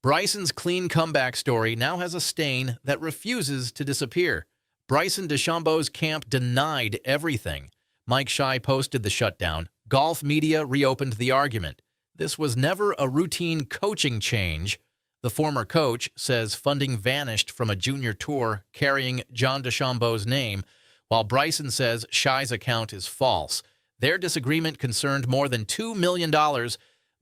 Bryson's clean comeback story now has a stain that refuses to disappear. Bryson DeChambeau's camp denied everything. Mike Shy posted the shutdown. Golf media reopened the argument. This was never a routine coaching change. The former coach says funding vanished from a junior tour carrying John DeChambeau's name, while Bryson says Shy's account is false. Their disagreement concerned more than $2 million,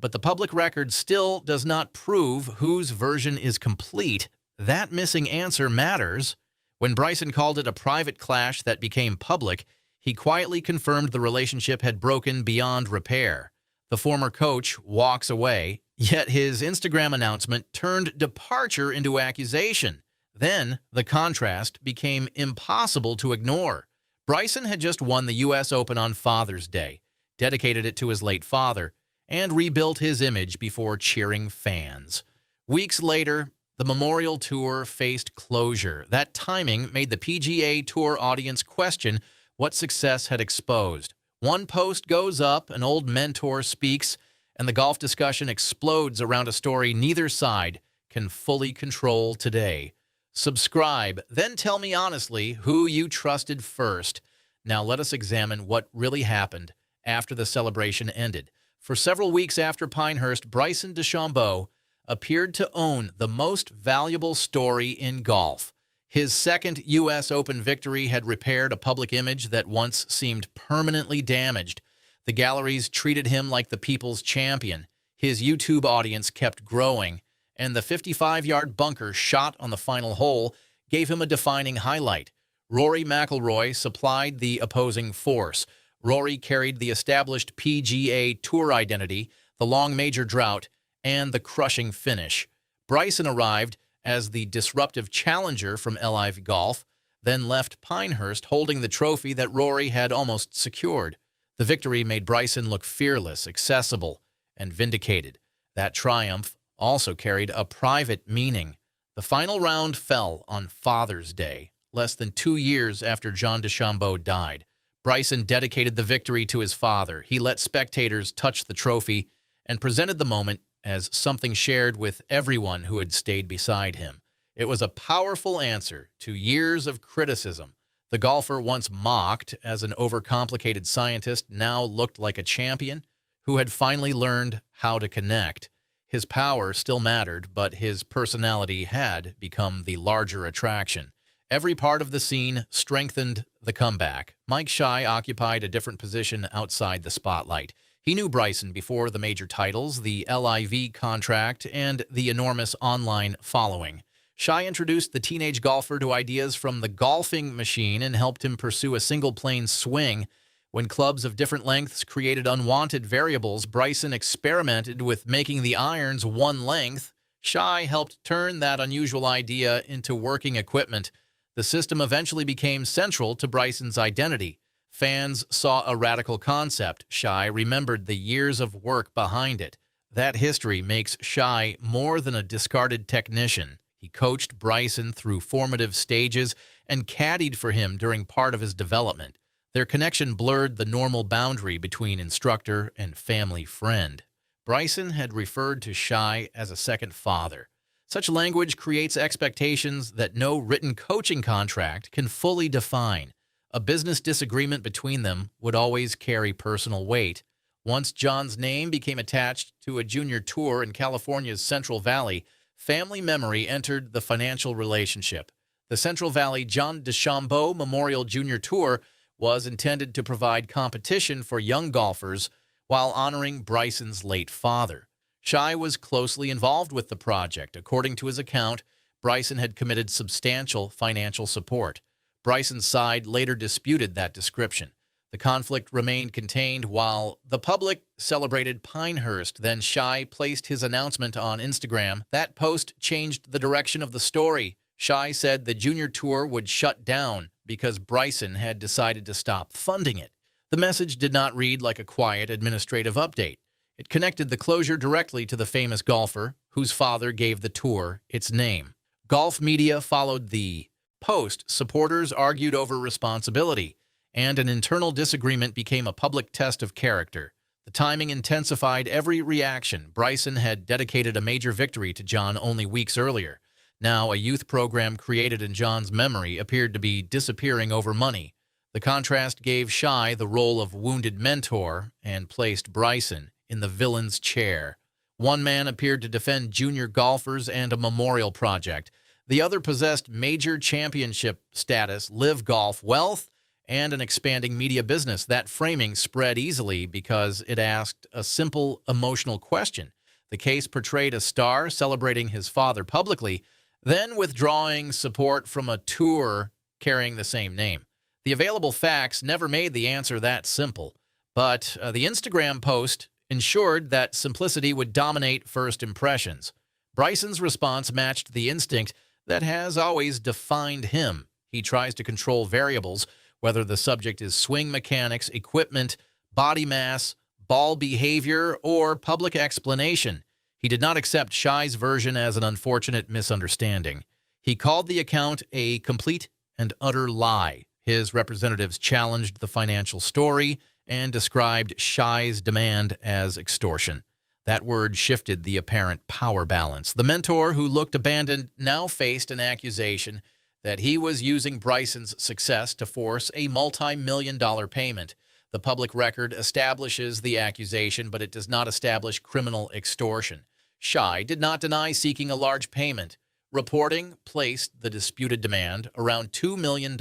but the public record still does not prove whose version is complete. That missing answer matters. When Bryson called it a private clash that became public, he quietly confirmed the relationship had broken beyond repair. The former coach walks away, yet his Instagram announcement turned departure into accusation. Then, the contrast became impossible to ignore. Bryson had just won the U.S. Open on Father's Day, dedicated it to his late father, and rebuilt his image before cheering fans. Weeks later, the Memorial Tour faced closure. That timing made the PGA Tour audience question what success had exposed. One post goes up, an old mentor speaks, and the golf discussion explodes around a story neither side can fully control today. Subscribe, then tell me honestly who you trusted first. Now let us examine what really happened after the celebration ended. For several weeks after Pinehurst, Bryson DeChambeau appeared to own the most valuable story in golf. His second U.S. Open victory had repaired a public image that once seemed permanently damaged. The galleries treated him like the people's champion. His YouTube audience kept growing, and the 55-yard bunker shot on the final hole gave him a defining highlight. Rory McIlroy supplied the opposing force. Rory carried the established PGA Tour identity, the long major drought, and the crushing finish. Bryson arrived as the disruptive challenger from LIV Golf, then left Pinehurst holding the trophy that Rory had almost secured. The victory made Bryson look fearless, accessible, and vindicated. That triumph also carried a private meaning. The final round fell on Father's Day, less than 2 years after John DeChambeau died. Bryson dedicated the victory to his father. He let spectators touch the trophy and presented the moment as something shared with everyone who had stayed beside him. It was a powerful answer to years of criticism. The golfer once mocked as an overcomplicated scientist now looked like a champion who had finally learned how to connect. His power still mattered, but his personality had become the larger attraction. Every part of the scene strengthened the comeback. Mike Shy occupied a different position outside the spotlight. He knew Bryson before the major titles, the LIV contract, and the enormous online following. Shy introduced the teenage golfer to ideas from the golfing machine and helped him pursue a single-plane swing. When clubs of different lengths created unwanted variables, Bryson experimented with making the irons one length. Shy helped turn that unusual idea into working equipment. The system eventually became central to Bryson's identity. Fans saw a radical concept. Shy remembered the years of work behind it. That history makes Shy more than a discarded technician. He coached Bryson through formative stages and caddied for him during part of his development. Their connection blurred the normal boundary between instructor and family friend. Bryson had referred to Shy as a second father. Such language creates expectations that no written coaching contract can fully define. A business disagreement between them would always carry personal weight. Once John's name became attached to a junior tour in California's Central Valley, family memory entered the financial relationship. The Central Valley John DeChambeau Memorial Junior Tour was intended to provide competition for young golfers while honoring Bryson's late father. Shy was closely involved with the project. According to his account, Bryson had committed substantial financial support. Bryson's side later disputed that description. The conflict remained contained while the public celebrated Pinehurst. Then Shy placed his announcement on Instagram. That post changed the direction of the story. Shy said the junior tour would shut down because Bryson had decided to stop funding it. The message did not read like a quiet administrative update. It connected the closure directly to the famous golfer whose father gave the tour its name. Golf media followed the post. Supporters argued over responsibility, and an internal disagreement became a public test of character. The timing intensified every reaction. Bryson had dedicated a major victory to John only weeks earlier. Now, a youth program created in John's memory appeared to be disappearing over money. The contrast gave Shy the role of wounded mentor and placed Bryson in the villain's chair. One man appeared to defend junior golfers and a memorial project. The other possessed major championship status, live golf, wealth, and an expanding media business. That framing spread easily because it asked a simple emotional question. The case portrayed a star celebrating his father publicly, then withdrawing support from a tour carrying the same name. The available facts never made the answer that simple, but the Instagram post ensured that simplicity would dominate first impressions. Bryson's response matched the instinct that has always defined him. He tries to control variables, whether the subject is swing mechanics, equipment, body mass, ball behavior, or public explanation. He did not accept Shy's version as an unfortunate misunderstanding. He called the account a complete and utter lie. His representatives challenged the financial story and described Shy's demand as extortion. That word shifted the apparent power balance. The mentor, who looked abandoned, now faced an accusation that he was using Bryson's success to force a multi-million-dollar payment. The public record establishes the accusation, but it does not establish criminal extortion. Shy did not deny seeking a large payment. Reporting placed the disputed demand around $2 million,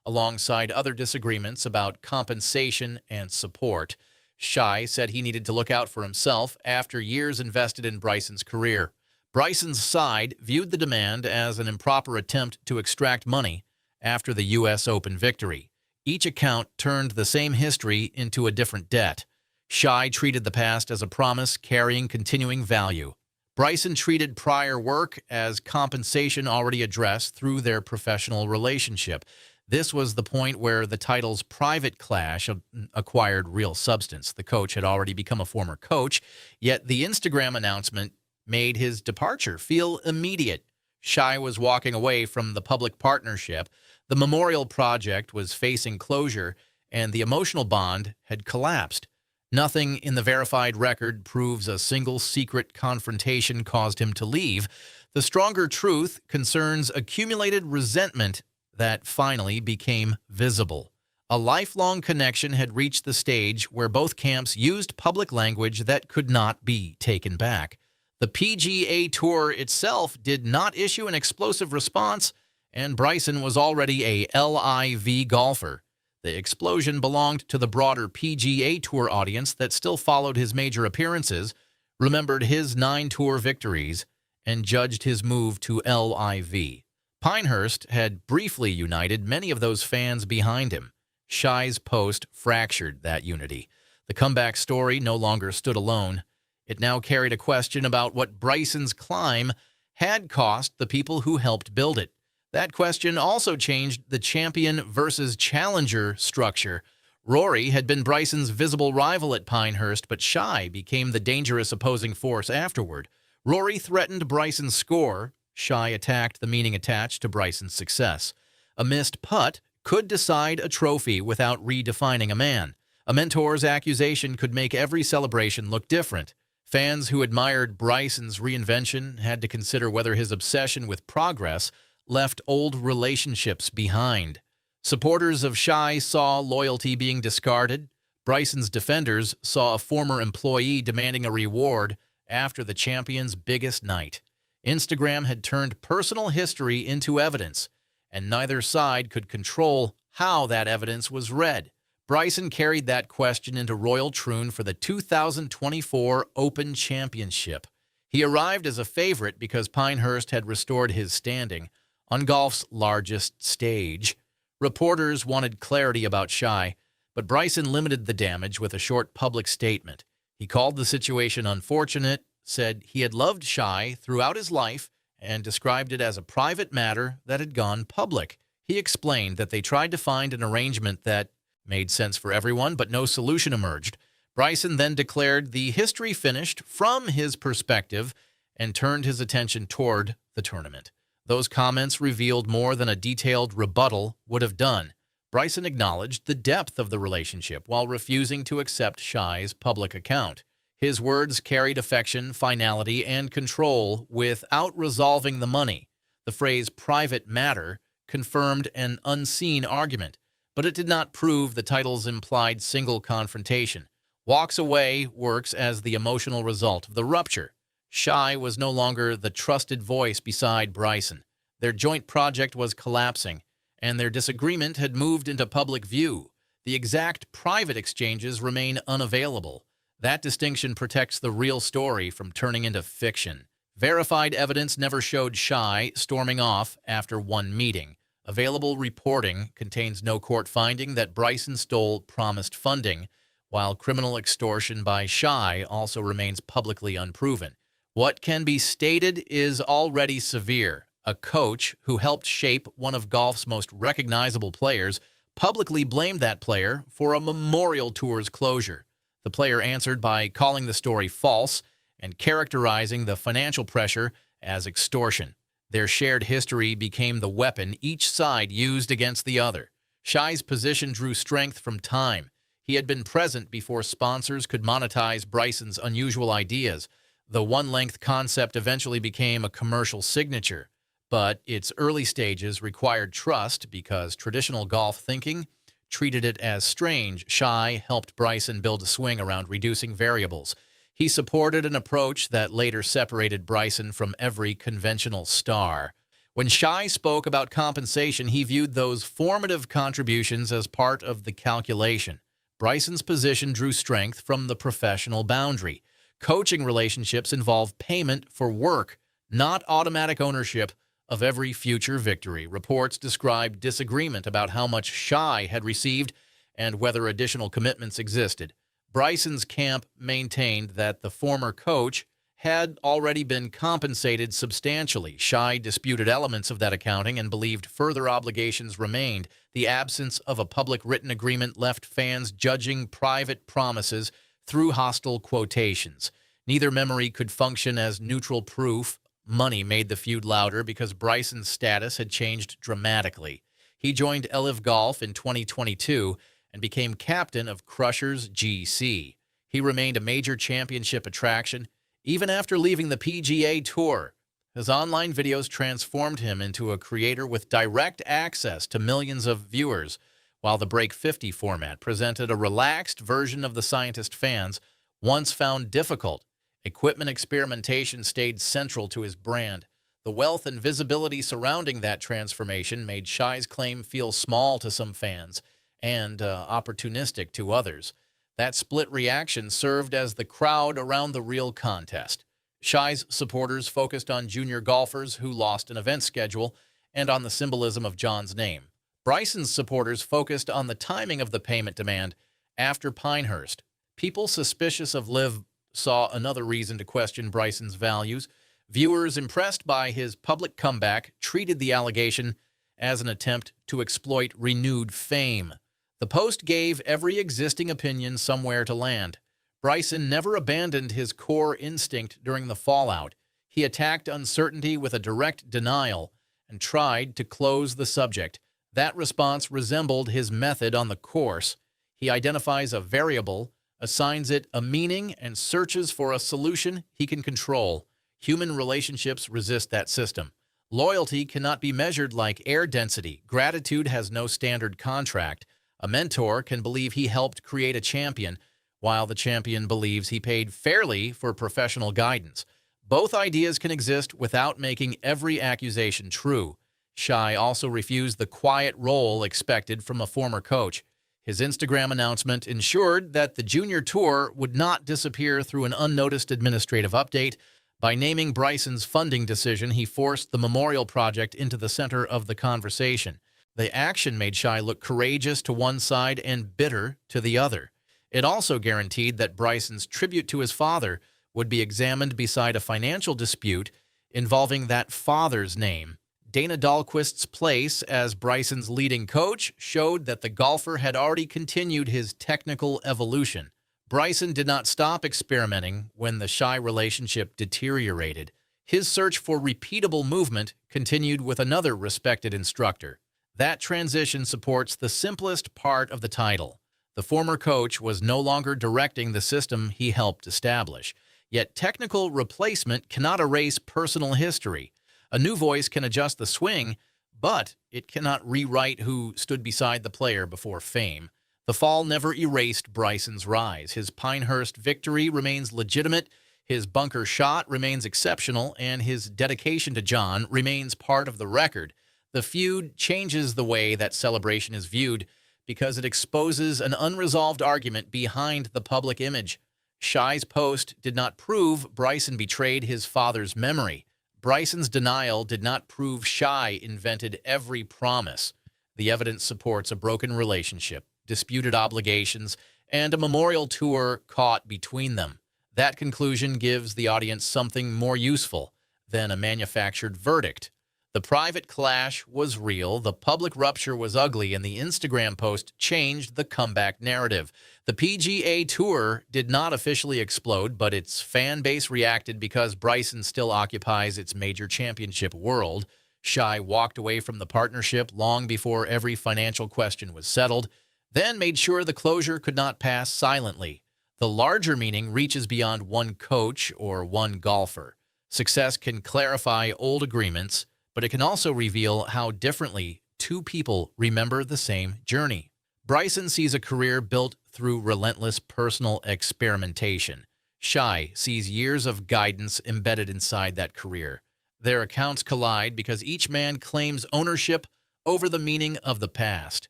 alongside other disagreements about compensation and support. Shy said he needed to look out for himself after years invested in Bryson's career. Bryson's side viewed the demand as an improper attempt to extract money after the U.S. Open victory. Each account turned the same history into a different debt. Shy treated the past as a promise carrying continuing value. Bryson treated prior work as compensation already addressed through their professional relationship. This was the point where the title's private clash acquired real substance. The coach had already become a former coach, yet the Instagram announcement made his departure feel immediate. Shy was walking away from the public partnership. The memorial project was facing closure, and the emotional bond had collapsed. Nothing in the verified record proves a single secret confrontation caused him to leave. The stronger truth concerns accumulated resentment that finally became visible. A lifelong connection had reached the stage where both camps used public language that could not be taken back. The PGA Tour itself did not issue an explosive response, and Bryson was already a LIV golfer. The explosion belonged to the broader PGA Tour audience that still followed his major appearances, remembered his 9 tour victories, and judged his move to LIV. Pinehurst had briefly united many of those fans behind him. Shy's post fractured that unity. The comeback story no longer stood alone. It now carried a question about what Bryson's climb had cost the people who helped build it. That question also changed the champion versus challenger structure. Rory had been Bryson's visible rival at Pinehurst, but Shy became the dangerous opposing force afterward. Rory threatened Bryson's score. Shy attacked the meaning attached to Bryson's success. A missed putt could decide a trophy without redefining a man. A mentor's accusation could make every celebration look different. Fans who admired Bryson's reinvention had to consider whether his obsession with progress left old relationships behind. Supporters of Shy saw loyalty being discarded. Bryson's defenders saw a former employee demanding a reward after the champion's biggest night. Instagram had turned personal history into evidence, and neither side could control how that evidence was read. Bryson carried that question into Royal Troon for the 2024 Open Championship. He arrived as a favorite because Pinehurst had restored his standing on golf's largest stage. Reporters wanted clarity about Shy, but Bryson limited the damage with a short public statement. He called the situation unfortunate, said he had loved Shy throughout his life, and described it as a private matter that had gone public. He explained that they tried to find an arrangement that made sense for everyone, but no solution emerged. Bryson then declared the history finished from his perspective and turned his attention toward the tournament. Those comments revealed more than a detailed rebuttal would have done. Bryson acknowledged the depth of the relationship while refusing to accept Shy's public account. His words carried affection, finality, and control without resolving the money. The phrase private matter confirmed an unseen argument, but it did not prove the title's implied single confrontation. Walks away works as the emotional result of the rupture. Shy was no longer the trusted voice beside Bryson. Their joint project was collapsing, and their disagreement had moved into public view. The exact private exchanges remain unavailable. That distinction protects the real story from turning into fiction. Verified evidence never showed Shy storming off after one meeting. Available reporting contains no court finding that Bryson stole promised funding, while criminal extortion by Shy also remains publicly unproven. What can be stated is already severe. A coach who helped shape one of golf's most recognizable players publicly blamed that player for a Memorial Tour's closure. The player answered by calling the story false and characterizing the financial pressure as extortion. Their shared history became the weapon each side used against the other. Shy's position drew strength from time. He had been present before sponsors could monetize Bryson's unusual ideas. The one-length concept eventually became a commercial signature, but its early stages required trust because traditional golf thinking treated it as strange. Shy helped Bryson build a swing around reducing variables. He supported an approach that later separated Bryson from every conventional star. When Shy spoke about compensation, he viewed those formative contributions as part of the calculation. Bryson's position drew strength from the professional boundary. Coaching relationships involve payment for work, not automatic ownership of every future victory. Reports described disagreement about how much Shy had received and whether additional commitments existed. Bryson's camp maintained that the former coach had already been compensated substantially. Shy disputed elements of that accounting and believed further obligations remained. The absence of a public written agreement left fans judging private promises through hostile quotations. Neither memory could function as neutral proof. Money made the feud louder because Bryson's status had changed dramatically. He joined LIV Golf in 2022 and became captain of Crushers GC. He remained a major championship attraction even after leaving the PGA Tour. His online videos transformed him into a creator with direct access to millions of viewers, while the Break 50 format presented a relaxed version of the scientist fans once found difficult. Equipment experimentation stayed central to his brand. The wealth and visibility surrounding that transformation made Shy's claim feel small to some fans and opportunistic to others. That split reaction served as the crowd around the real contest. Shy's supporters focused on junior golfers who lost an event schedule and on the symbolism of John's name. Bryson's supporters focused on the timing of the payment demand after Pinehurst. People suspicious of LIV saw another reason to question Bryson's values. Viewers impressed by his public comeback treated the allegation as an attempt to exploit renewed fame. The post gave every existing opinion somewhere to land. Bryson never abandoned his core instinct during the fallout. He attacked uncertainty with a direct denial and tried to close the subject. That response resembled his method on the course. He identifies a variable, assigns it a meaning, and searches for a solution he can control. Human relationships resist that system. Loyalty cannot be measured like air density. Gratitude has no standard contract. A mentor can believe he helped create a champion, while the champion believes he paid fairly for professional guidance. Both ideas can exist without making every accusation true. Shy also refused the quiet role expected from a former coach. His Instagram announcement ensured that the junior tour would not disappear through an unnoticed administrative update. By naming Bryson's funding decision, he forced the memorial project into the center of the conversation. The action made Shy look courageous to one side and bitter to the other. It also guaranteed that Bryson's tribute to his father would be examined beside a financial dispute involving that father's name. Dana Dahlquist's place as Bryson's leading coach showed that the golfer had already continued his technical evolution. Bryson did not stop experimenting when the Shy relationship deteriorated. His search for repeatable movement continued with another respected instructor. That transition supports the simplest part of the title. The former coach was no longer directing the system he helped establish. Yet technical replacement cannot erase personal history. A new voice can adjust the swing, but it cannot rewrite who stood beside the player before fame. The fall never erased Bryson's rise. His Pinehurst victory remains legitimate, his bunker shot remains exceptional, and his dedication to John remains part of the record. The feud changes the way that celebration is viewed because it exposes an unresolved argument behind the public image. Shai's post did not prove Bryson betrayed his father's memory. Bryson's denial did not prove Shai invented every promise. The evidence supports a broken relationship, disputed obligations, and a memorial tour caught between them. That conclusion gives the audience something more useful than a manufactured verdict. The private clash was real, the public rupture was ugly, and the Instagram post changed the comeback narrative. The PGA Tour did not officially explode, but its fan base reacted because Bryson still occupies its major championship world. Shai walked away from the partnership long before every financial question was settled, then made sure the closure could not pass silently. The larger meaning reaches beyond one coach or one golfer. Success can clarify old agreements, but it can also reveal how differently two people remember the same journey. Bryson sees a career built through relentless personal experimentation. Shai sees years of guidance embedded inside that career. Their accounts collide because each man claims ownership over the meaning of the past.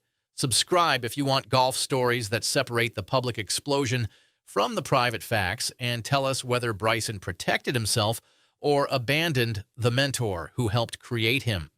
Subscribe if you want golf stories that separate the public explosion from the private facts, and tell us whether Bryson protected himself or abandoned the mentor who helped create him.